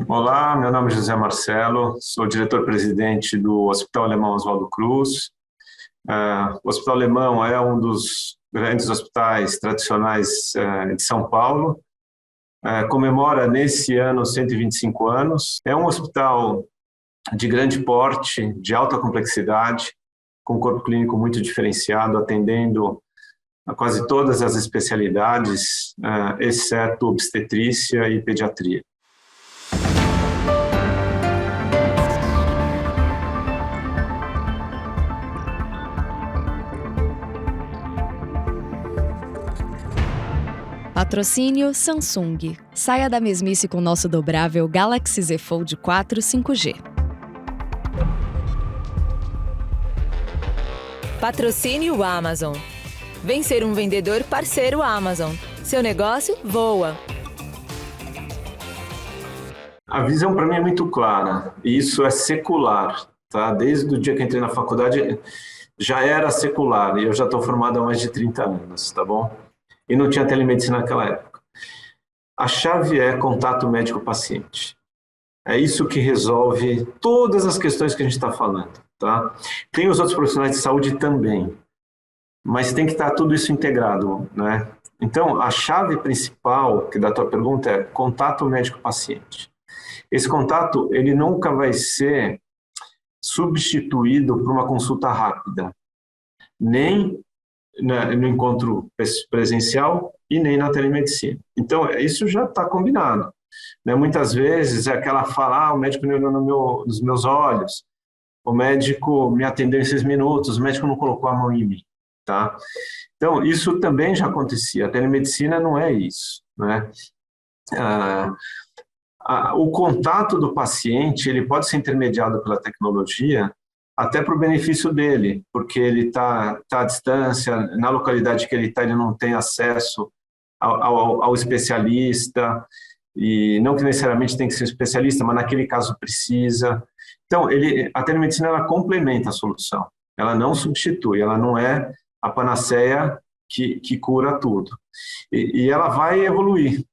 Olá, meu nome é José Marcelo, sou diretor-presidente do Hospital Alemão Oswaldo Cruz. O Hospital Alemão é um dos grandes hospitais tradicionais de São Paulo. Comemora nesse ano 125 anos. É um hospital de grande porte, de alta complexidade, com um corpo clínico muito diferenciado, atendendo a quase todas as especialidades, exceto obstetrícia e pediatria. Patrocínio Samsung. Saia da mesmice com nosso dobrável Galaxy Z Fold 4 5G. Patrocínio Amazon. Vem ser um vendedor parceiro Amazon. Seu negócio voa. A visão para mim é muito clara, e isso é secular, tá? Desde o dia que entrei na faculdade já era secular, e eu já estou formado há mais de 30 anos, tá bom? E não tinha telemedicina naquela época. A chave é contato médico-paciente. É isso que resolve todas as questões que a gente está falando, tá? Tem os outros profissionais de saúde também, mas tem que estar tudo isso integrado, né? Então, a chave principal que da tua pergunta é contato médico-paciente. Esse contato, ele nunca vai ser substituído por uma consulta rápida, nem no encontro presencial e nem na telemedicina. Então, isso já está combinado, né? Muitas vezes é aquela fala, o médico me olhou nos meus olhos, o médico me atendeu em 6 minutos, o médico não colocou a mão em mim, tá? Então, isso também já acontecia. A telemedicina não é isso, né? O contato do paciente, ele pode ser intermediado pela tecnologia, até para o benefício dele, porque ele está à distância, na localidade que ele está, ele não tem acesso ao especialista, e não que necessariamente tem que ser um especialista, mas naquele caso precisa. Então, a telemedicina, ela complementa a solução, ela não substitui, ela não é a panaceia que cura tudo. E ela vai evoluir,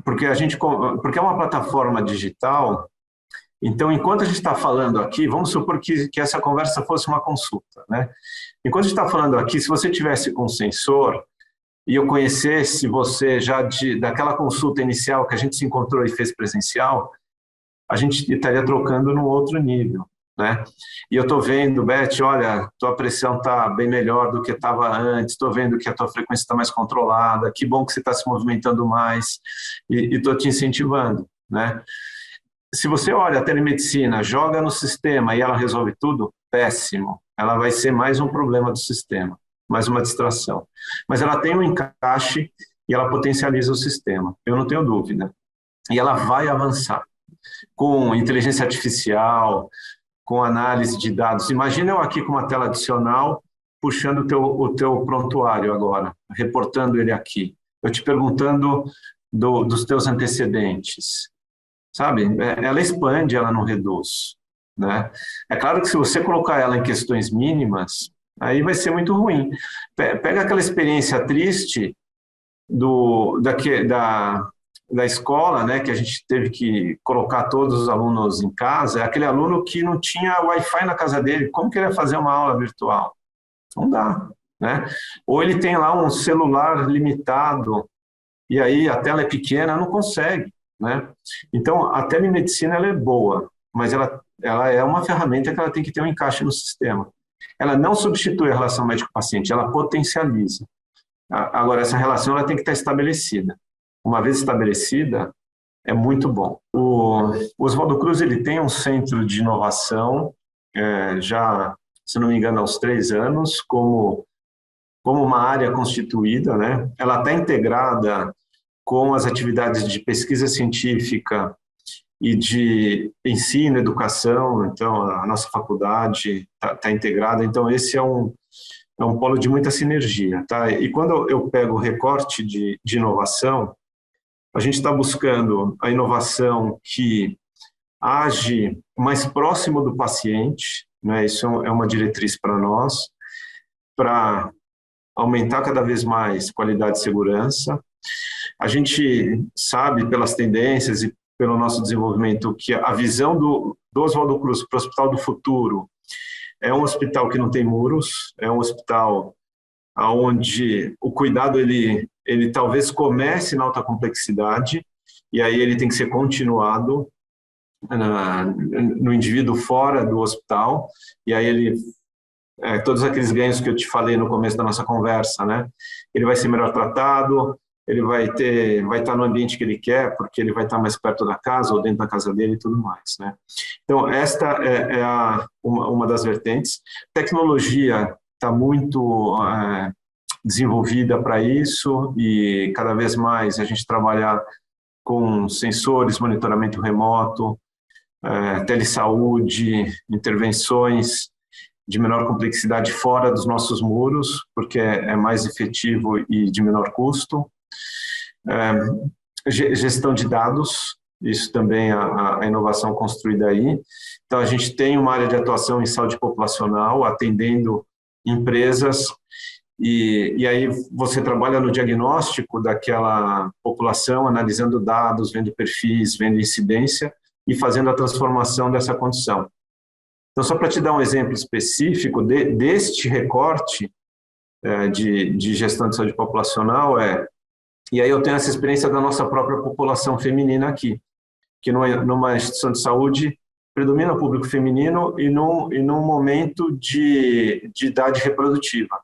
porque é uma plataforma digital. Então, enquanto a gente está falando aqui, vamos supor que essa conversa fosse uma consulta, né? Enquanto a gente está falando aqui, se você tivesse com um sensor e eu conhecesse você já daquela consulta inicial que a gente se encontrou e fez presencial, a gente estaria trocando num outro nível, né? E eu estou vendo, Beth, olha, tua pressão está bem melhor do que estava antes, estou vendo que a tua frequência está mais controlada, que bom que você está se movimentando mais, e estou te incentivando, né? Se você olha a telemedicina, joga no sistema e ela resolve tudo, péssimo. Ela vai ser mais um problema do sistema, mais uma distração. Mas ela tem um encaixe e ela potencializa o sistema, eu não tenho dúvida. E ela vai avançar com inteligência artificial, com análise de dados. Imagina eu aqui com uma tela adicional, puxando o teu prontuário agora, reportando ele aqui. Eu te perguntando dos teus antecedentes. Sabe? Ela expande, ela não reduz, né? É claro que se você colocar ela em questões mínimas, aí vai ser muito ruim. Pega aquela experiência triste da escola, né, que a gente teve que colocar todos os alunos em casa, é aquele aluno que não tinha Wi-Fi na casa dele, como que ele ia fazer uma aula virtual? Não dá, né? Ou ele tem lá um celular limitado, e aí a tela é pequena, não consegue, né? Então, a telemedicina, ela é boa, mas ela é uma ferramenta que ela tem que ter um encaixe no sistema. Ela não substitui a relação médico-paciente, ela potencializa. Agora, essa relação, ela tem que estar estabelecida. Uma vez estabelecida, é muito bom. O Oswaldo Cruz, ele tem um centro de inovação, já, se não me engano, há uns 3 anos, como uma área constituída, né? Ela está integrada com as atividades de pesquisa científica e de ensino, educação. Então, a nossa faculdade está integrada. Então, esse é um polo de muita sinergia, tá? E quando eu pego o recorte de inovação, a gente está buscando a inovação que age mais próximo do paciente, né? Isso é uma diretriz para nós, para aumentar cada vez mais qualidade e segurança. A gente sabe, pelas tendências e pelo nosso desenvolvimento, que a visão do Oswaldo Cruz para o Hospital do Futuro é um hospital que não tem muros, é um hospital onde o cuidado ele talvez comece na alta complexidade, e aí ele tem que ser continuado no indivíduo fora do hospital, e aí todos aqueles ganhos que eu te falei no começo da nossa conversa, né? Ele vai ser melhor tratado, ele vai estar no ambiente que ele quer, porque ele vai estar mais perto da casa ou dentro da casa dele e tudo mais, né? Então, esta é uma das vertentes. Tecnologia está muito desenvolvida para isso, e cada vez mais a gente trabalha com sensores, monitoramento remoto, telesaúde, intervenções de menor complexidade fora dos nossos muros, porque é mais efetivo e de menor custo. Gestão de dados, isso também a inovação construída aí. Então, a gente tem uma área de atuação em saúde populacional, atendendo empresas, e aí você trabalha no diagnóstico daquela população, analisando dados, vendo perfis, vendo incidência e fazendo a transformação dessa condição. Então, só para te dar um exemplo específico deste recorte de gestão de saúde populacional, e aí eu tenho essa experiência da nossa própria população feminina aqui, que numa instituição de saúde predomina o público feminino e num momento de idade reprodutiva.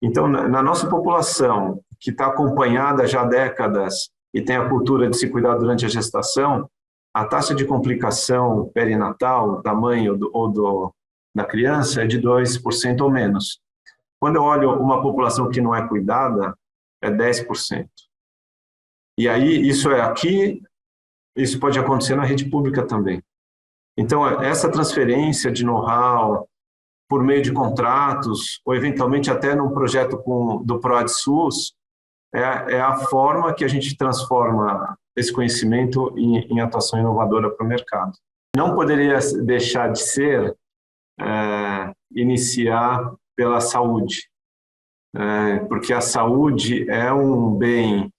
Então, na nossa população, que está acompanhada já há décadas e tem a cultura de se cuidar durante a gestação, a taxa de complicação perinatal da mãe ou da criança é de 2% ou menos. Quando eu olho uma população que não é cuidada, é 10%. E aí, isso é aqui, isso pode acontecer na rede pública também. Então, essa transferência de know-how por meio de contratos, ou eventualmente até num projeto do PROAD-SUS, é a forma que a gente transforma esse conhecimento em atuação inovadora para o mercado. Não poderia deixar de ser iniciar pela saúde, porque a saúde é um bem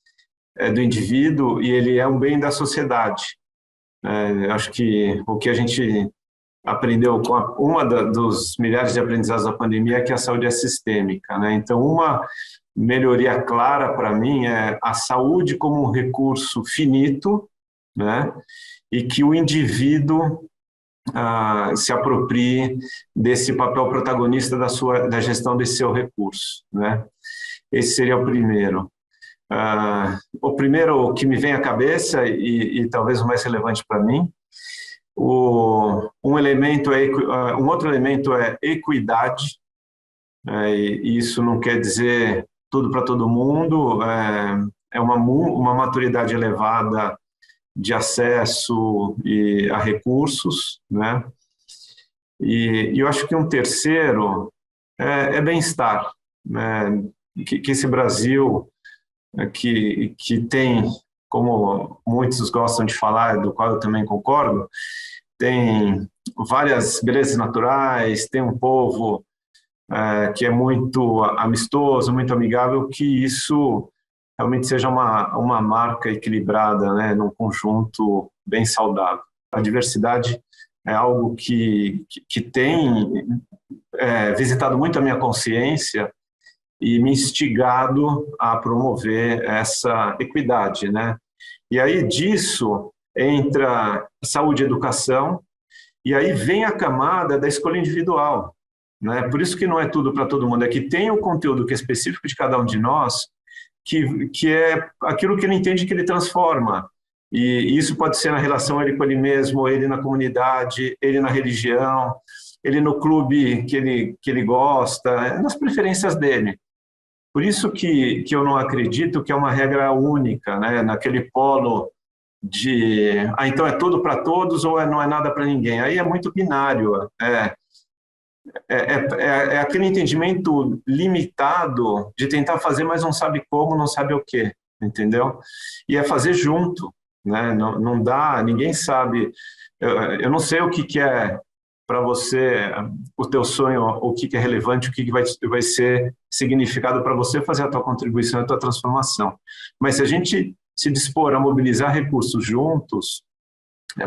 do indivíduo e ele é um bem da sociedade. Acho que o que a gente aprendeu com dos milhares de aprendizados da pandemia é que a saúde é sistêmica, né? Então, uma melhoria clara para mim é a saúde como um recurso finito, né? E que o indivíduo se aproprie desse papel protagonista da gestão desse seu recurso, né? Esse seria o primeiro. O primeiro que me vem à cabeça, e talvez o mais relevante para mim, um outro elemento é equidade, e isso não quer dizer tudo para todo mundo, é uma maturidade elevada de acesso a recursos, né? E eu acho que um terceiro é bem-estar, né? Que esse Brasil que tem, como muitos gostam de falar, do qual eu também concordo, tem várias belezas naturais, tem um povo que é muito amistoso, muito amigável, que isso realmente seja uma marca equilibrada, né, num conjunto bem saudável. A diversidade é algo que tem visitado muito a minha consciência e me instigado a promover essa equidade, né? E aí disso entra saúde e educação, e aí vem a camada da escolha individual, né? Por isso que não é tudo para todo mundo, é que tem o conteúdo que é específico de cada um de nós, que é aquilo que ele entende que ele transforma. E isso pode ser na relação ele com ele mesmo, ele na comunidade, ele na religião, ele no clube que ele gosta, nas preferências dele. Por isso que eu não acredito que é uma regra única, né? Naquele polo de então é tudo para todos ou não é nada para ninguém. Aí é muito binário. É aquele entendimento limitado de tentar fazer, mas não sabe como, não sabe o quê, entendeu? E é fazer junto, né? Não dá, ninguém sabe. Eu não sei o que é para você, o teu sonho, o que é relevante, o que vai ser significado para você fazer a tua contribuição, a tua transformação. Mas se a gente se dispor a mobilizar recursos juntos,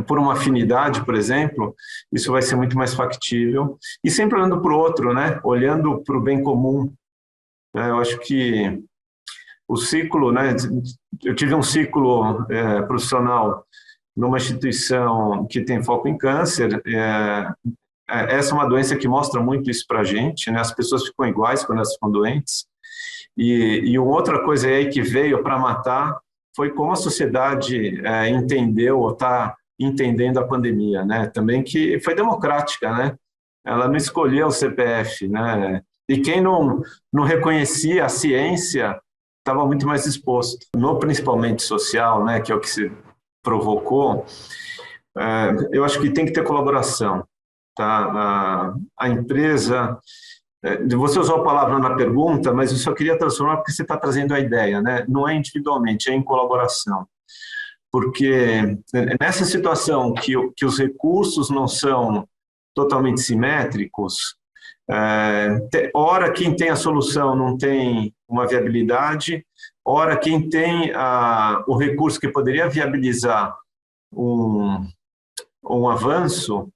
por uma afinidade, por exemplo, isso vai ser muito mais factível. E sempre olhando para o outro, né? Olhando para o bem comum. Eu acho que o ciclo, né? Eu tive um ciclo profissional numa instituição que tem foco em câncer. Essa é uma doença que mostra muito isso para a gente, né? As pessoas ficam iguais quando elas ficam doentes. E uma outra coisa aí que veio para matar foi como a sociedade entendeu ou está entendendo a pandemia, né? Também que foi democrática, né? Ela não escolheu o CPF, né? E quem não reconhecia a ciência estava muito mais exposto. No principalmente social, né? Que é o que se provocou, eu acho que tem que ter colaboração, tá? A empresa, você usou a palavra na pergunta, mas eu só queria transformar porque você está trazendo a ideia, né? Não é individualmente, é em colaboração. Porque nessa situação que os recursos não são totalmente simétricos, ora quem tem a solução não tem uma viabilidade, ora quem tem o recurso que poderia viabilizar um avanço,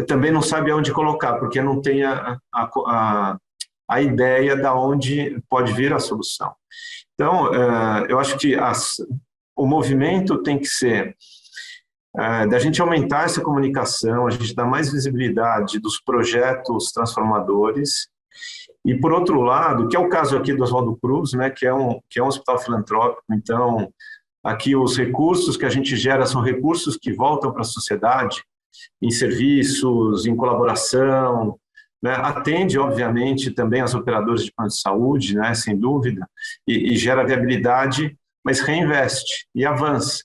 também não sabe aonde colocar, porque não tem a ideia de onde pode vir a solução. Então, eu acho que o movimento tem que ser da gente aumentar essa comunicação, a gente dar mais visibilidade dos projetos transformadores. E, por outro lado, que é o caso aqui do Oswaldo Cruz, né, que é um hospital filantrópico, então, aqui os recursos que a gente gera são recursos que voltam para a sociedade, em serviços, em colaboração, né, atende, obviamente, também as operadoras de plano de saúde, né, sem dúvida, e gera viabilidade, mas reinveste e avança.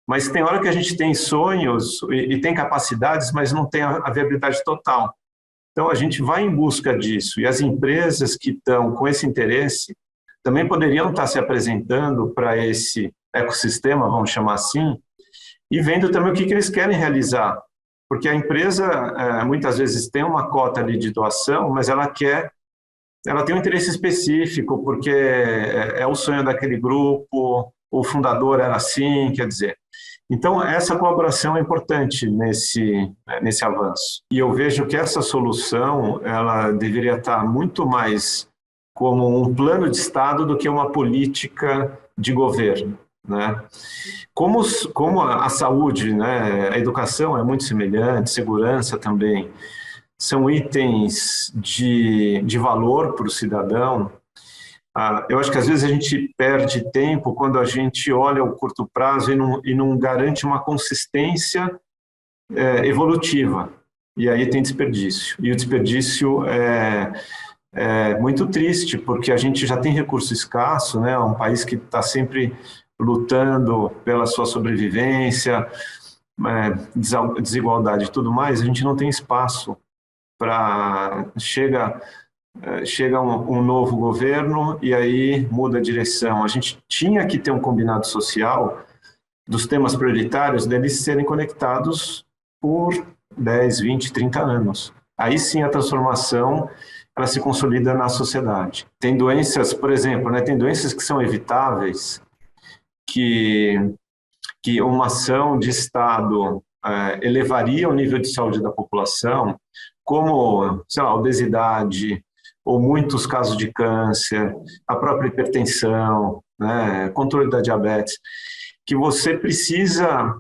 Mas tem hora que a gente tem sonhos e tem capacidades, mas não tem a viabilidade total. Então, a gente vai em busca disso. E as empresas que estão com esse interesse também poderiam estar se apresentando para esse ecossistema, vamos chamar assim, e vendo também o que eles querem realizar. Porque a empresa, muitas vezes, tem uma cota ali de doação, mas ela tem um interesse específico, porque é o sonho daquele grupo, o fundador era assim, quer dizer. Então, essa colaboração é importante nesse avanço. E eu vejo que essa solução ela deveria estar muito mais como um plano de Estado do que uma política de governo, né? Como a saúde, né, a educação é muito semelhante, segurança também, são itens de valor para o cidadão. Eu acho que às vezes a gente perde tempo quando a gente olha o curto prazo e não garante uma consistência evolutiva. E aí tem desperdício. E o desperdício é muito triste, porque a gente já tem recurso escasso, né? É um país que está sempre lutando pela sua sobrevivência, desigualdade e tudo mais. A gente não tem espaço para... Chega um novo governo e aí muda a direção. A gente tinha que ter um combinado social dos temas prioritários deles serem conectados por 10, 20, 30 anos. Aí sim a transformação ela se consolida na sociedade. Tem doenças, por exemplo, né, tem doenças que são evitáveis, que uma ação de Estado elevaria o nível de saúde da população, como, sei lá, obesidade, ou muitos casos de câncer, a própria hipertensão, né, controle da diabetes, que você precisa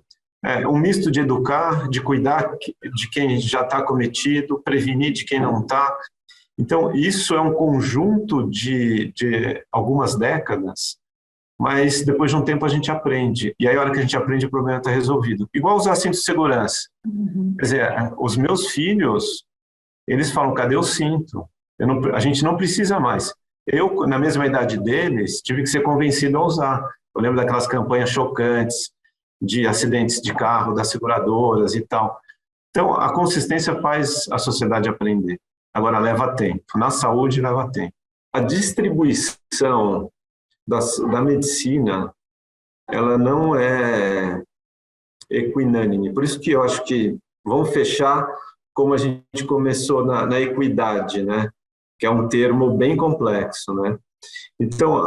um misto de educar, de cuidar de quem já está acometido, prevenir de quem não está. Então, isso é um conjunto de algumas décadas, mas depois de um tempo a gente aprende. E aí, a hora que a gente aprende, o problema está resolvido. Igual usar cinto de segurança. Quer dizer, os meus filhos, eles falam, cadê o cinto? A gente não precisa mais. Eu, na mesma idade deles, tive que ser convencido a usar. Eu lembro daquelas campanhas chocantes de acidentes de carro, das seguradoras e tal. Então, a consistência faz a sociedade aprender. Agora, leva tempo. Na saúde, leva tempo. A distribuição da medicina, ela não é equinânime. Por isso que eu acho que Vamos fechar como a gente começou na equidade, né? Que é um termo bem complexo, né? Então,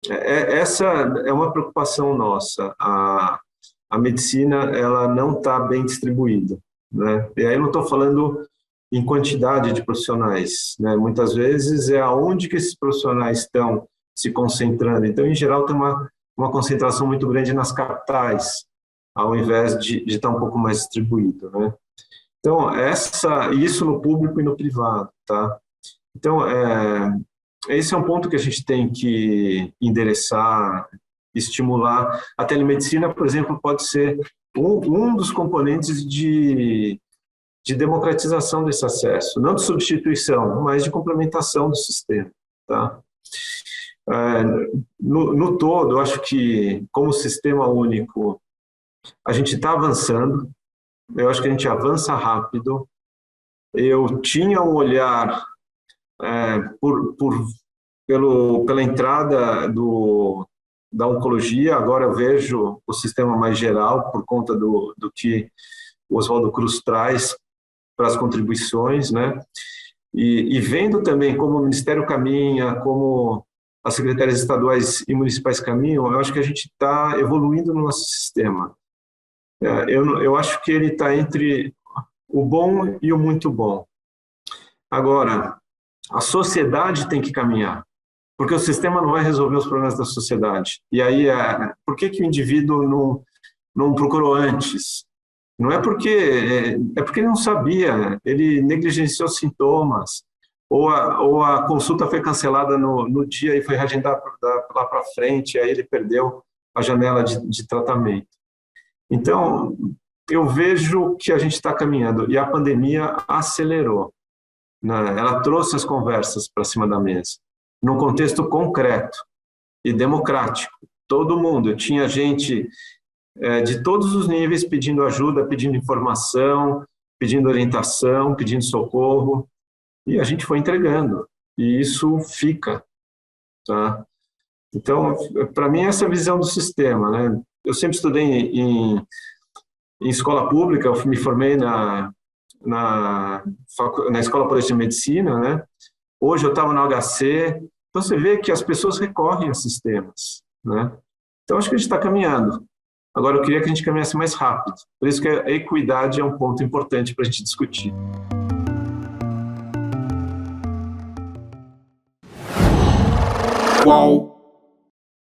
essa é uma preocupação nossa. A medicina, ela não está bem distribuída, né? E aí eu não estou falando em quantidade de profissionais, né? Muitas vezes é aonde que esses profissionais estão se concentrando. Então, em geral, tem uma concentração muito grande nas capitais, ao invés de estar um pouco mais distribuído, né? Então, isso no público e no privado, tá? Então, esse é um ponto que a gente tem que endereçar, estimular. A telemedicina, por exemplo, pode ser um dos componentes de democratização desse acesso, não de substituição, mas de complementação do sistema, tá? No todo, eu acho que, como sistema único, a gente está avançando, eu acho que a gente avança rápido. Eu tinha um olhar pela entrada da oncologia, agora eu vejo o sistema mais geral, por conta do que o Oswaldo Cruz traz para as contribuições, né? E vendo também como o Ministério caminha, como as secretarias estaduais e municipais caminham, eu acho que a gente está evoluindo no nosso sistema. Eu acho que ele está entre o bom e o muito bom. Agora, a sociedade tem que caminhar, porque o sistema não vai resolver os problemas da sociedade. E aí, por que o indivíduo não procurou antes? Não é porque ele não sabia, ele negligenciou sintomas, ou a consulta foi cancelada no dia e foi reagendada lá para frente, e aí ele perdeu a janela de tratamento. Então, eu vejo que a gente está caminhando, e a pandemia acelerou, né? Ela trouxe as conversas para cima da mesa, num contexto concreto e democrático. Todo mundo, tinha gente de todos os níveis pedindo ajuda, pedindo informação, pedindo orientação, pedindo socorro, e a gente foi entregando, e isso fica, tá? Então, para mim, essa é a visão do sistema, né? Eu sempre estudei em escola pública, eu me formei na Escola Paulista de Medicina, né? Hoje eu estava no HC, então você vê que as pessoas recorrem a sistemas, né? Então, acho que a gente está caminhando. Agora, eu queria que a gente caminhasse mais rápido. Por isso que a equidade é um ponto importante para a gente discutir. Qual